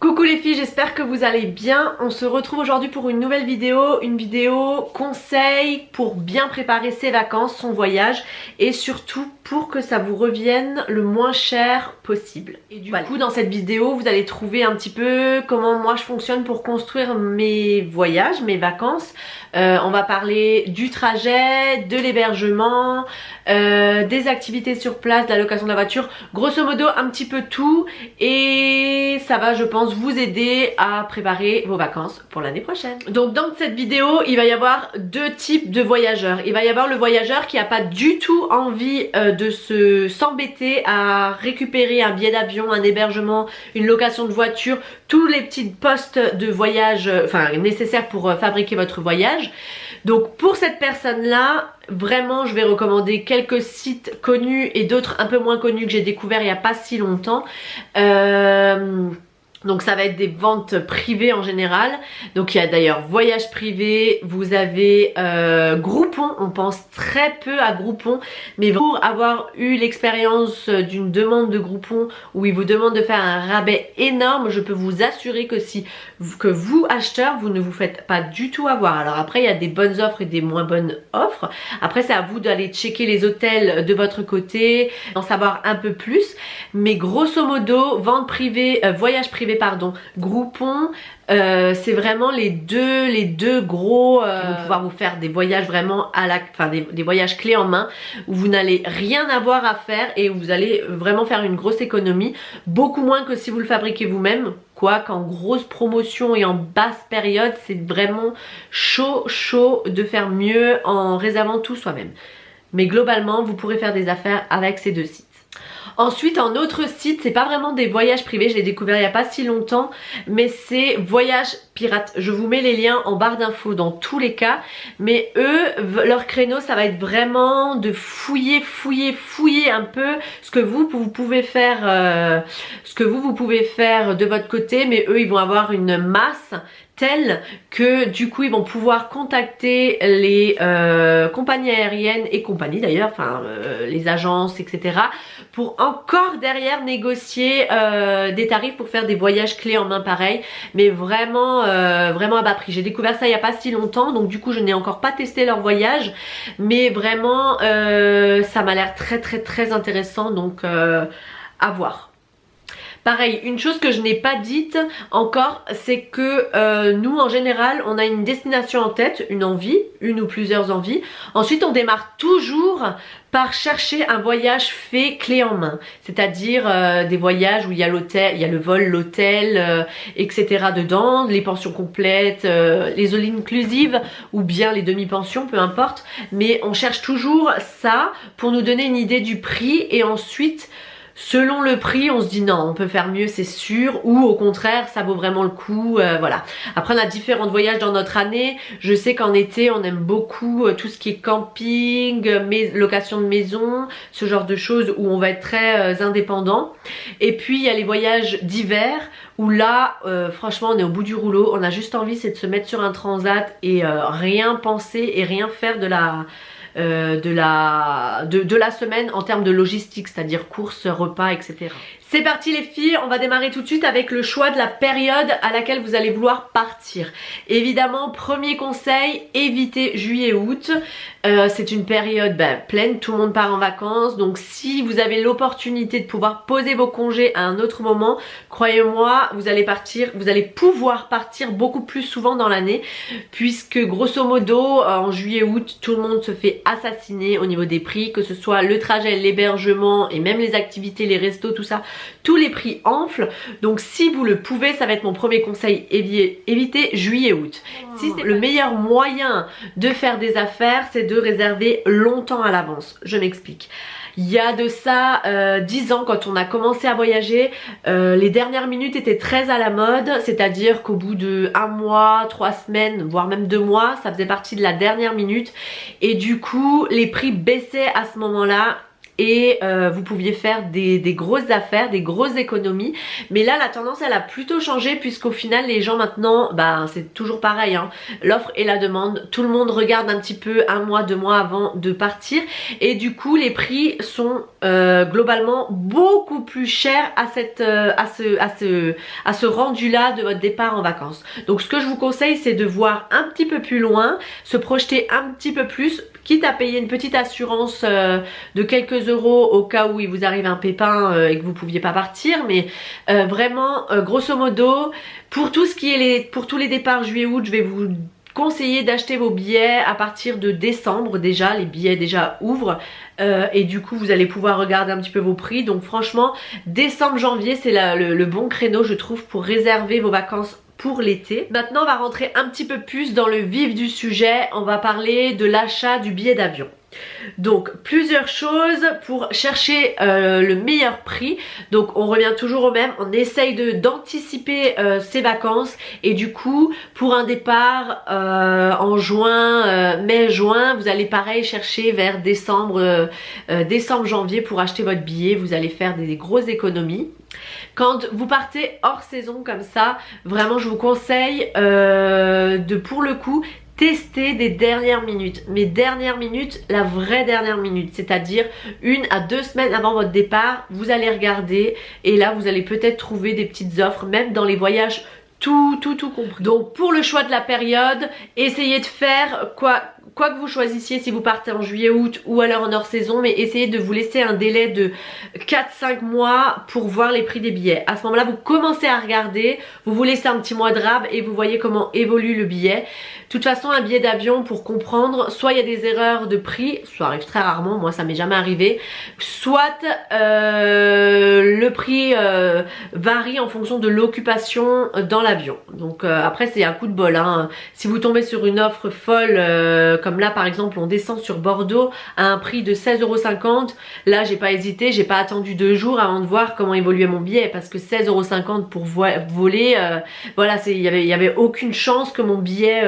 Coucou les filles, j'espère que vous allez bien. On se retrouve aujourd'hui pour une nouvelle vidéo, conseil pour bien préparer ses vacances, son voyage et surtout pour que ça vous revienne le moins cher possible. Et du coup dans cette vidéo vous allez trouver un petit peu comment moi je fonctionne pour construire mes voyages, mes vacances. On va parler du trajet, de l'hébergement, des activités sur place, de la location de la voiture, grosso modo un petit peu tout, et ça va je pense vous aider à préparer vos vacances pour l'année prochaine. Donc dans cette vidéo il va y avoir deux types de voyageurs. Il va y avoir le voyageur qui n'a pas du tout envie de s'embêter à récupérer un billet d'avion, un hébergement, une location de voiture, tous les petits postes de voyage nécessaires pour fabriquer votre voyage. Donc pour cette personne là, vraiment je vais recommander quelques sites connus et d'autres un peu moins connus que j'ai découvert il n'y a pas si longtemps. Donc ça va être des ventes privées en général. Donc il y a d'ailleurs Voyage Privé, vous avez Groupon, on pense très peu à Groupon, mais pour avoir eu l'expérience d'une demande de Groupon où ils vous demandent de faire un rabais énorme, je peux vous assurer que vous acheteurs, vous ne vous faites pas du tout avoir. Alors après il y a des bonnes offres et des moins bonnes offres. Après c'est à vous d'aller checker les hôtels de votre côté, d'en savoir un peu plus. Mais grosso modo, vente privée, voyage privé pardon, Groupon, c'est vraiment les deux gros qui vont pouvoir vous faire des voyages vraiment des voyages clés en main où vous n'allez rien avoir à faire et où vous allez vraiment faire une grosse économie, beaucoup moins que si vous le fabriquez vous-même. Quoique en grosse promotion et en basse période, c'est vraiment chaud de faire mieux en réservant tout soi-même. Mais globalement, vous pourrez faire des affaires avec ces deux sites. Ensuite, un autre site, c'est pas vraiment des voyages privés, je l'ai découvert il y a pas si longtemps, mais c'est Voyage Pirate. Je vous mets les liens en barre d'infos dans tous les cas, mais eux, leur créneau, ça va être vraiment de fouiller un peu ce que vous pouvez faire, vous pouvez faire de votre côté, mais eux, ils vont avoir une masse telle que du coup ils vont pouvoir contacter les compagnies aériennes et compagnies d'ailleurs, les agences etc. pour encore derrière négocier des tarifs pour faire des voyages clés en main pareil, mais vraiment vraiment à bas prix. J'ai découvert ça il n'y a pas si longtemps, donc du coup je n'ai encore pas testé leur voyage, mais vraiment ça m'a l'air très intéressant, donc à voir. Pareil, une chose que je n'ai pas dite encore, c'est que nous en général on a une destination en tête, une envie, une ou plusieurs envies. Ensuite on démarre toujours par chercher un voyage fait clé en main, c'est-à-dire des voyages où il y a l'hôtel, il y a le vol, l'hôtel, etc. dedans, les pensions complètes, les all inclusive ou bien les demi-pensions, peu importe. Mais on cherche toujours ça pour nous donner une idée du prix et ensuite selon le prix on se dit non on peut faire mieux c'est sûr, ou au contraire ça vaut vraiment le coup, voilà. Après on a différents voyages dans notre année. Je sais qu'en été on aime beaucoup tout ce qui est camping, location de maison, ce genre de choses où on va être très indépendant. Et puis il y a les voyages d'hiver où là franchement on est au bout du rouleau, on a juste envie c'est de se mettre sur un transat et rien penser et rien faire de la semaine en termes de logistique, c'est-à-dire courses, repas, etc. C'est parti les filles, on va démarrer tout de suite avec le choix de la période à laquelle vous allez vouloir partir. Évidemment, premier conseil, évitez juillet-août. C'est une période pleine, tout le monde part en vacances, donc si vous avez l'opportunité de pouvoir poser vos congés à un autre moment, croyez-moi, vous allez pouvoir partir beaucoup plus souvent dans l'année, puisque grosso modo en juillet-août tout le monde se fait assassiner au niveau des prix, que ce soit le trajet, l'hébergement et même les activités, les restos, tout ça. Tous les prix enflent, donc si vous le pouvez, ça va être mon premier conseil, évitez juillet-août. Si c'est le meilleur moyen de faire des affaires, c'est de réserver longtemps à l'avance. Je m'explique. Il y a de ça 10 ans quand on a commencé à voyager, les dernières minutes étaient très à la mode, c'est-à-dire qu'au bout de 1 mois, 3 semaines, voire même 2 mois, ça faisait partie de la dernière minute et du coup les prix baissaient à ce moment-là. et vous pouviez faire des grosses affaires, des grosses économies. Mais là la tendance elle a plutôt changé, puisqu'au final les gens maintenant, bah c'est toujours pareil hein, l'offre et la demande, tout le monde regarde un petit peu 1 mois, 2 mois avant de partir, et du coup les prix sont globalement beaucoup plus chers à ce rendu là de votre départ en vacances. Donc ce que je vous conseille, c'est de voir un petit peu plus loin, se projeter un petit peu plus, quitte à payer une petite assurance de quelques euros au cas où il vous arrive un pépin et que vous pouviez pas partir. Mais vraiment grosso modo, pour tout ce qui est pour tous les départs juillet-août, je vais vous conseiller d'acheter vos billets à partir de décembre. Déjà les billets déjà ouvrent et du coup vous allez pouvoir regarder un petit peu vos prix. Donc franchement décembre, janvier c'est le bon créneau je trouve pour réserver vos vacances pour l'été. Maintenant on va rentrer un petit peu plus dans le vif du sujet, on va parler de l'achat du billet d'avion. Donc plusieurs choses pour chercher le meilleur prix. Donc on revient toujours au même, on essaye d'anticiper ses vacances, et du coup pour un départ en juin, mai-juin, vous allez pareil chercher vers décembre, janvier pour acheter votre billet. Vous allez faire des grosses économies. Quand vous partez hors saison comme ça, vraiment je vous conseille de pour le coup tester des dernières minutes, mais dernière minute, la vraie dernière minute, c'est-à-dire 1 à 2 semaines avant votre départ, vous allez regarder et là vous allez peut-être trouver des petites offres, même dans les voyages tout compris. Donc pour le choix de la période, essayez de faire quoi que vous choisissiez, si vous partez en juillet, août ou alors en hors saison, mais essayez de vous laisser un délai de 4-5 mois pour voir les prix des billets. À ce moment là vous commencez à regarder, vous laissez un petit mois de rab et vous voyez comment évolue le billet. De toute façon un billet d'avion, pour comprendre, soit il y a des erreurs de prix, ça arrive très rarement, moi ça m'est jamais arrivé, soit le prix varie en fonction de l'occupation dans l'avion. Donc après c'est un coup de bol hein. Si vous tombez sur une offre folle comme là par exemple on descend sur Bordeaux à un prix de 16,50 €, là j'ai pas hésité, j'ai pas attendu 2 jours avant de voir comment évoluait mon billet, parce que 16,50 € pour voler, voilà, il y avait aucune chance que mon billet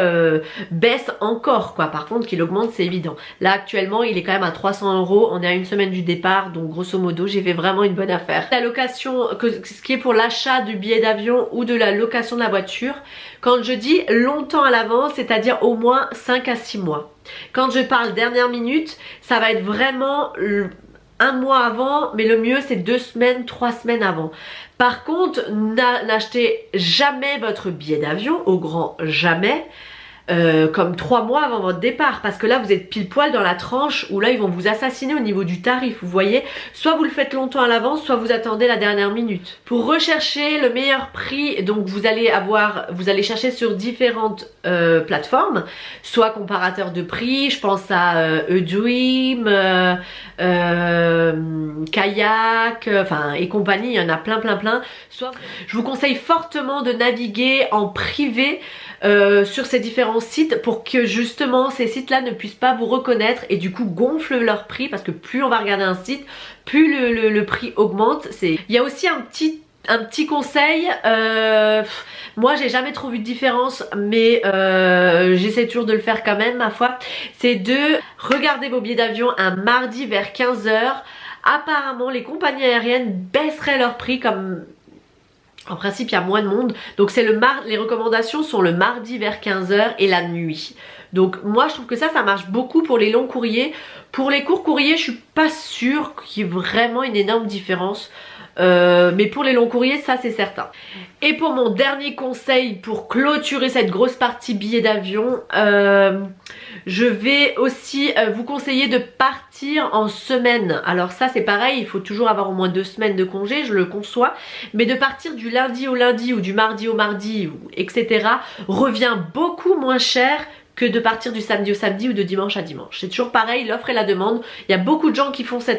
baisse encore quoi. Par contre qu'il augmente c'est évident. Là actuellement il est quand même à 300 €, on est à 1 semaine du départ, donc grosso modo j'ai fait vraiment une bonne affaire. La location, ce qui est pour l'achat du billet d'avion ou de la location de la voiture, quand je dis longtemps à l'avance, c'est-à-dire au moins 5 à 6 mois. Quand je parle dernière minute, ça va être vraiment 1 mois avant, mais le mieux c'est 2 semaines, 3 semaines avant. Par contre, n'achetez jamais votre billet d'avion, au grand jamais, comme 3 mois avant votre départ, parce que là vous êtes pile poil dans la tranche où là ils vont vous assassiner au niveau du tarif, vous voyez. Soit vous le faites longtemps à l'avance, soit vous attendez la dernière minute. Pour rechercher le meilleur prix, donc vous allez chercher sur différentes plateformes, soit comparateur de prix, je pense à eDream, Kayak, enfin et compagnie, il y en a plein. Soit je vous conseille fortement de naviguer en privé sur ces différents sites, pour que justement ces sites là ne puissent pas vous reconnaître et du coup gonflent leur prix, parce que plus on va regarder un site, plus le prix augmente. Il y a aussi un petit conseil, moi j'ai jamais trop vu de différence, mais j'essaie toujours de le faire quand même ma foi, c'est de regarder vos billets d'avion un mardi vers 15 h. Apparemment les compagnies aériennes baisseraient leur prix, comme en principe il y a moins de monde, donc c'est les recommandations sont le mardi vers 15 h et la nuit. Donc moi je trouve que ça marche beaucoup pour les longs courriers. Pour les courts courriers je suis pas sûre qu'il y ait vraiment une énorme différence, mais pour les longs courriers ça c'est certain. Et pour mon dernier conseil pour clôturer cette grosse partie billets d'avion, je vais aussi vous conseiller de partir en semaine. Alors ça c'est pareil, il faut toujours avoir au moins 2 semaines de congé, je le conçois, mais de partir du lundi au lundi ou du mardi au mardi, etc. revient beaucoup moins cher que de partir du samedi au samedi ou de dimanche à dimanche. C'est toujours pareil, l'offre et la demande. Il y a beaucoup de gens qui font ces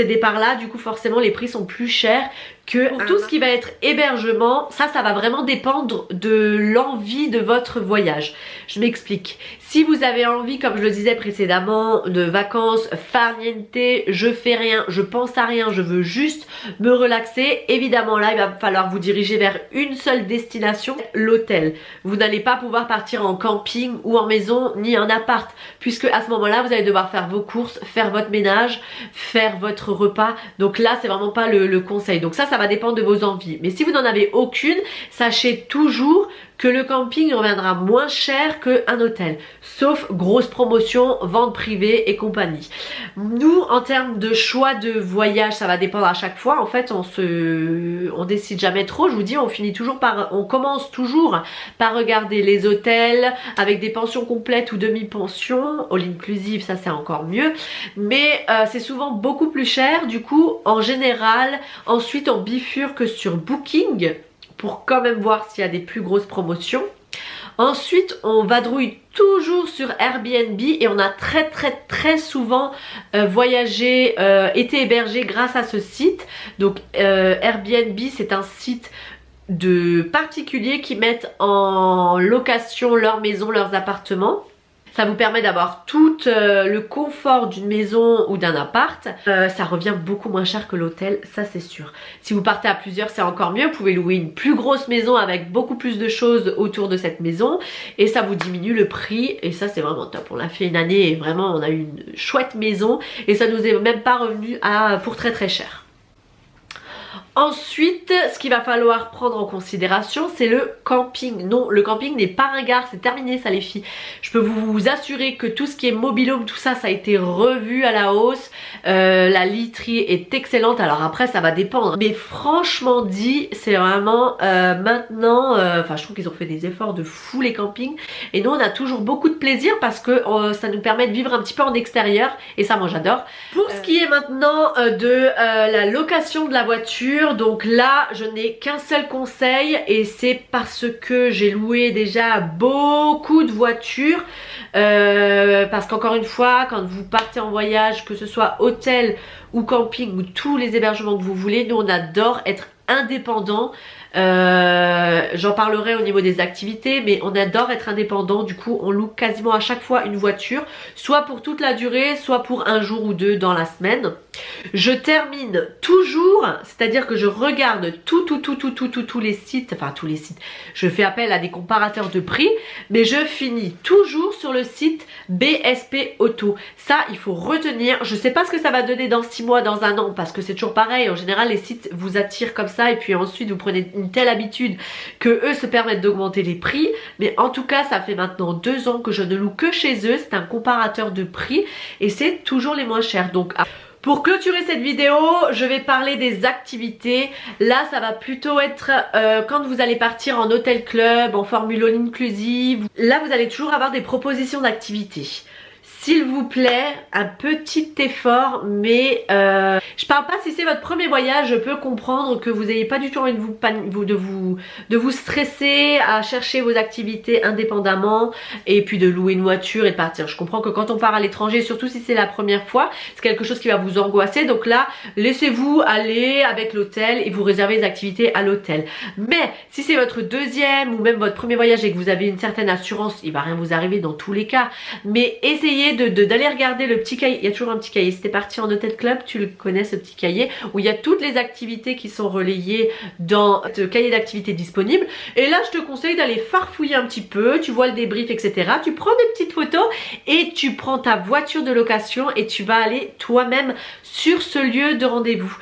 départs là, du coup forcément les prix sont plus chers que pour tout ce qui va être hébergement, ça va vraiment dépendre de l'envie de votre voyage. Je m'explique. Si vous avez envie, comme je le disais précédemment, de vacances farniente, je fais rien, je pense à rien, je veux juste me relaxer, évidemment là il va falloir vous diriger vers une seule destination, l'hôtel. Vous n'allez pas pouvoir partir en camping ou en maison ni en appart, puisque à ce moment-là vous allez devoir faire vos courses, faire votre ménage, faire votre repas. Donc là c'est vraiment pas le conseil. Donc ça va dépendre de vos envies. Mais si vous n'en avez aucune, sachez toujours que le camping reviendra moins cher qu'un hôtel, sauf grosse promotion, vente privée et compagnie. Nous, en termes de choix de voyage, ça va dépendre à chaque fois. En fait, on décide jamais trop. Je vous dis, on commence toujours par regarder les hôtels avec des pensions complètes ou demi-pensions, all inclusive, ça c'est encore mieux. Mais c'est souvent beaucoup plus cher. Du coup, en général, ensuite on bifurque sur Booking pour quand même voir s'il y a des plus grosses promotions. Ensuite, on vadrouille toujours sur Airbnb et on a très souvent voyagé, été hébergé grâce à ce site. Donc Airbnb, c'est un site de particuliers qui mettent en location leurs maisons, leurs appartements. Ça vous permet d'avoir tout le confort d'une maison ou d'un appart. Ça revient beaucoup moins cher que l'hôtel, ça c'est sûr. Si vous partez à plusieurs, c'est encore mieux. Vous pouvez louer une plus grosse maison avec beaucoup plus de choses autour de cette maison et ça vous diminue le prix et ça c'est vraiment top. On l'a fait une année et vraiment on a eu une chouette maison et ça nous est même pas revenu pour très cher. Ensuite, ce qu'il va falloir prendre en considération, c'est le camping. Non, le camping n'est pas ringard, c'est terminé ça les filles. Je peux vous assurer que tout ce qui est mobil-home, tout ça, ça a été revu à la hausse. La literie est excellente, alors après ça va dépendre. Mais franchement dit, c'est vraiment maintenant, je trouve qu'ils ont fait des efforts de fou les campings. Et nous on a toujours beaucoup de plaisir parce que ça nous permet de vivre un petit peu en extérieur. Et ça moi j'adore. Pour ce qui est maintenant de la location de la voiture, donc là je n'ai qu'un seul conseil et c'est parce que j'ai loué déjà beaucoup de voitures parce qu'encore une fois quand vous partez en voyage, que ce soit hôtel ou camping ou tous les hébergements que vous voulez, nous on adore être indépendants. J'en parlerai au niveau des activités, mais on adore être indépendant. Du coup on loue quasiment à chaque fois une voiture, soit pour toute la durée, soit pour un jour ou deux dans la semaine. Je termine toujours, c'est-à-dire que je regarde tous les sites, enfin tous les sites, je fais appel à des comparateurs de prix, mais je finis toujours sur le site BSP Auto. Ça il faut retenir. Je sais pas ce que ça va donner dans 6 mois, dans un an, parce que c'est toujours pareil, en général les sites vous attirent comme ça et puis ensuite vous prenez une telle habitude que eux se permettent d'augmenter les prix. Mais en tout cas ça fait maintenant 2 ans que je ne loue que chez eux. C'est un comparateur de prix et c'est toujours les moins chers. Donc pour clôturer cette vidéo, je vais parler des activités. Là ça va plutôt être quand vous allez partir en hôtel club, en formule all inclusive. Là vous allez toujours avoir des propositions d'activités. S'il vous plaît, un petit effort, mais je parle pas si c'est votre premier voyage, je peux comprendre que vous n'ayez pas du tout envie de vous stresser à chercher vos activités indépendamment et puis de louer une voiture et de partir. Je comprends que quand on part à l'étranger, surtout si c'est la première fois, c'est quelque chose qui va vous angoisser. Donc là, laissez-vous aller avec l'hôtel et vous réservez les activités à l'hôtel. Mais si c'est votre deuxième ou même votre premier voyage et que vous avez une certaine assurance, il va rien vous arriver dans tous les cas. Mais essayez d'aller regarder le petit cahier. Il y a toujours un petit cahier. Si t'es parti en hôtel club, tu le connais ce petit cahier où il y a toutes les activités qui sont relayées dans ce cahier d'activités disponible. Et là je te conseille d'aller farfouiller un petit peu, tu vois le débrief etc. Tu prends des petites photos et tu prends ta voiture de location et tu vas aller toi-même sur ce lieu de rendez-vous.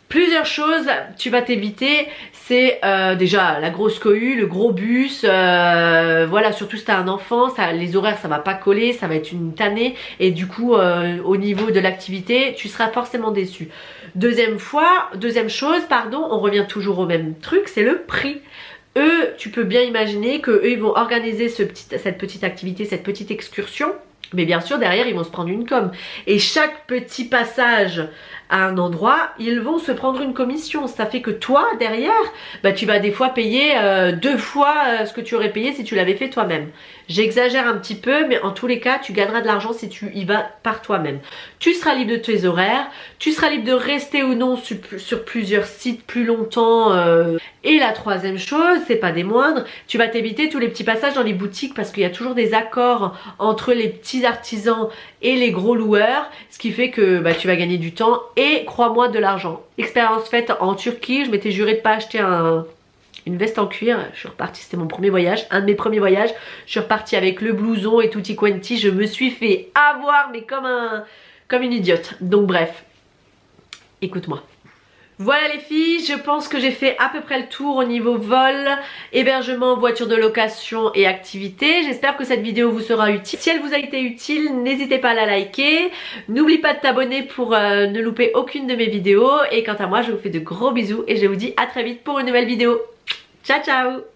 Plusieurs choses tu vas t'éviter, c'est déjà la grosse cohue, le gros bus, voilà, surtout si t'as un enfant, les horaires ça va pas coller, ça va être une tannée et du coup au niveau de l'activité tu seras forcément déçu. Deuxième chose, on revient toujours au même truc, c'est le prix. Eux, tu peux bien imaginer que eux ils vont organiser cette petite activité, cette petite excursion. Mais bien sûr derrière ils vont se prendre une com. Et chaque petit passage à un endroit, ils vont se prendre une commission. Ça fait que toi, derrière, bah, tu vas des fois payer 2 fois ce que tu aurais payé si tu l'avais fait toi-même. J'exagère un petit peu, mais en tous les cas, tu gagneras de l'argent si tu y vas par toi-même. Tu seras libre de tes horaires, tu seras libre de rester ou non sur plusieurs sites plus longtemps. Et la troisième chose, c'est pas des moindres, tu vas t'éviter tous les petits passages dans les boutiques parce qu'il y a toujours des accords entre les petits artisans et les gros loueurs, ce qui fait que bah, tu vas gagner du temps et crois-moi de l'argent. Expérience faite en Turquie, je m'étais juré de pas acheter une veste en cuir, je suis repartie, c'était mon premier voyage, un de mes premiers voyages, je suis repartie avec le blouson et tutti quanti, je me suis fait avoir mais comme une idiote. Donc bref, écoute-moi. Voilà les filles, je pense que j'ai fait à peu près le tour au niveau vol, hébergement, voiture de location et activité. J'espère que cette vidéo vous sera utile. Si elle vous a été utile, n'hésitez pas à la liker. N'oublie pas de t'abonner pour ne louper aucune de mes vidéos. Et quant à moi, je vous fais de gros bisous et je vous dis à très vite pour une nouvelle vidéo. Ciao ciao!